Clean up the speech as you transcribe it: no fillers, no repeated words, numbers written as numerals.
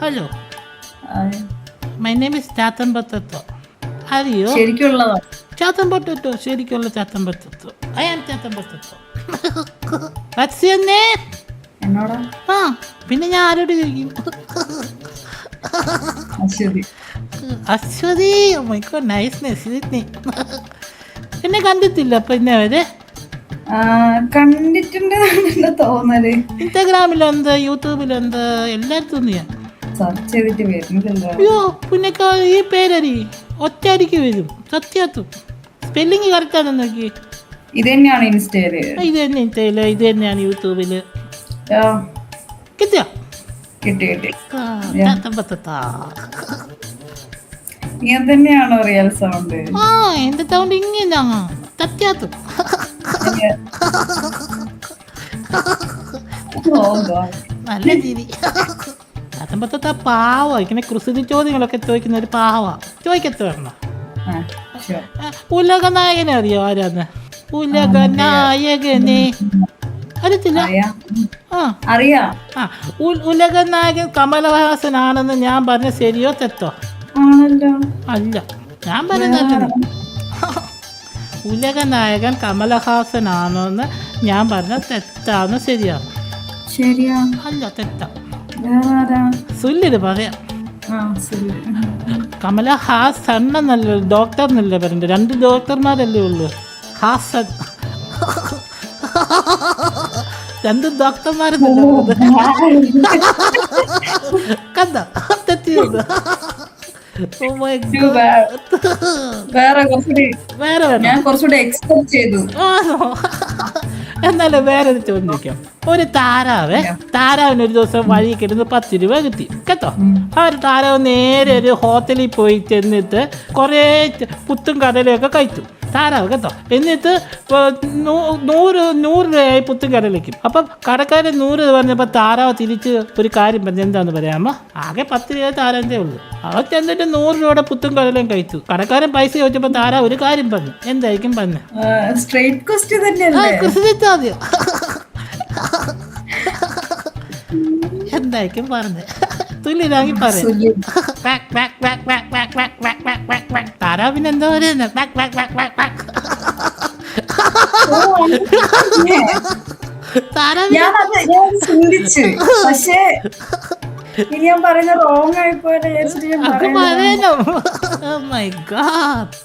Hello, my name is Chathan പൊത്തത്തോ. അറിയോ? ശരിക്കുള്ളതാ? ചാത്തൻ പൊത്തത്തോ, ശരിക്കുള്ള ചാത്തൻ പൊത്തത്തോ. ഐ ആം ചാത്തൻ പൊത്തത്തോ. What's your name? എന്നോടാ? ആ, പിന്നെ ഞാൻ ആരോട് ചോദിക്കും? Aswathy. Aswathy. Oh my god, niceness. എന്നെ കണ്ടിട്ടില്ല അപ്പൊ ഇന്നേ വരെ? കണ്ടിട്ടുണ്ട് തോന്നല്. ഇൻസ്റ്റാഗ്രാമിലുണ്ട്, യൂട്യൂബിലുണ്ട്, എല്ലായിടത്തും ഞാൻ സെർച്ച് ചെയ്തിട്ട് വരുന്നില്ലല്ലോ. അയ്യോ പുന്നക്കാൾ ഈ പേരറി ഒറ്റയടിക്ക് വരും. സത്യത്തും സ്പെല്ലിങ് കറക്റ്റാണെന്ന് നോക്കി. ഇത് തന്നെയാണ് ഇൻസ്റ്റയില്. ഇത് തന്നെ ഇൻസ്റ്റയില്, ഇത് തന്നെയാണ് യൂട്യൂബില്. കിട്ടിയോ? കിട്ടി കിട്ടി. ചാത്തമ്പത്താ. ഇങ്ങനെ തന്നെയാണോ റിയൽ സൗണ്ട്? ആ, എന്റെ സൗണ്ട് ഇങ്ങനെ സത്യാത്തും. നല്ല ചിരി. ചാത്തമ്പത്താ പാവ. ഇങ്ങനെ കുസൃതി ചോദ്യങ്ങളൊക്കെ ചോദിക്കുന്ന ഒരു പാവ. ചോദിക്കത്ത് വരണം. ഉലക നായകനെ അറിയോ? ആരാന്ന് ഉലക നായകനെ? അറിയത്തില്ല? ആ അറിയാ. ആ, ഉലക നായകൻ കമലഹാസനാണെന്ന് ഞാൻ പറഞ്ഞ ശരിയോ തെറ്റോ? ആണല്ലോ. അല്ല, ഞാൻ പറയുന്നത് ഉലക നായകൻ കമലഹാസനാണോന്ന് ഞാൻ പറഞ്ഞ തെറ്റാന്ന് ശരിയാണ്? ശരിയാ. അല്ല, തെറ്റാ. വേറെ സുല്ലിത് പറയാം. കമലഹാസൻ എന്നല്ല, ഡോക്ടർ എന്നല്ലേ പറയണ്ടേ? 2 ഡോക്ടർമാരല്ലേ ഉള്ളു. ഹാസൻ 2 ഡോക്ടർമാരെന്നല്ലേ കണ്ട തെറ്റിയത്. വേറെ ഞാൻ കുറച്ചുകൂടി എക്സ്പെക്ട് ചെയ്തു. എന്നാലും വേറെ ചോദിക്കാം. ഒരു താറാവിന് ഒരു ദിവസം വഴി കിടന്ന് 10 രൂപ കിട്ടി കേട്ടോ. ആ ഒരു താറാവ് നേരെ ഒരു ഹോട്ടലിൽ പോയി ചെന്നിട്ട് കുറേ പുത്തും കടലയൊക്കെ കഴിച്ചു താറാവ് കേട്ടോ. എന്നിട്ട് 100 രൂപയായി പുത്തും കടലയ്ക്കും. അപ്പം കടക്കാരൻ 100 പറഞ്ഞപ്പോൾ താറാവ് തിരിച്ച് ഒരു കാര്യം പറഞ്ഞു. എന്താന്ന് പറയാമോ? ആകെ 10 രൂപ താരാന്തേ ഉള്ളൂ. അവൻ ചെന്നിട്ട് 100 രൂപയുടെ പുത്തും കടലയും കഴിച്ചു. കടക്കാരൻ പൈസ ചോദിച്ചപ്പോൾ താറാവ് ഒരു കാര്യം പറഞ്ഞു. എന്തായിരിക്കും പറഞ്ഞു? സ്ട്രേറ്റ് ക്വസ്റ്റ്യൻ തന്നെയല്ലേ? എന്തായിരിക്കും പറഞ്ഞത്? തുല്യരാಗಿ പറയും. താറാവിന് എന്താ പറയുന്നത്? ചിന്തിച്ചു, പക്ഷേ ഞാൻ പറയുന്നത് റോങ് ആയിപ്പോയത്. My God.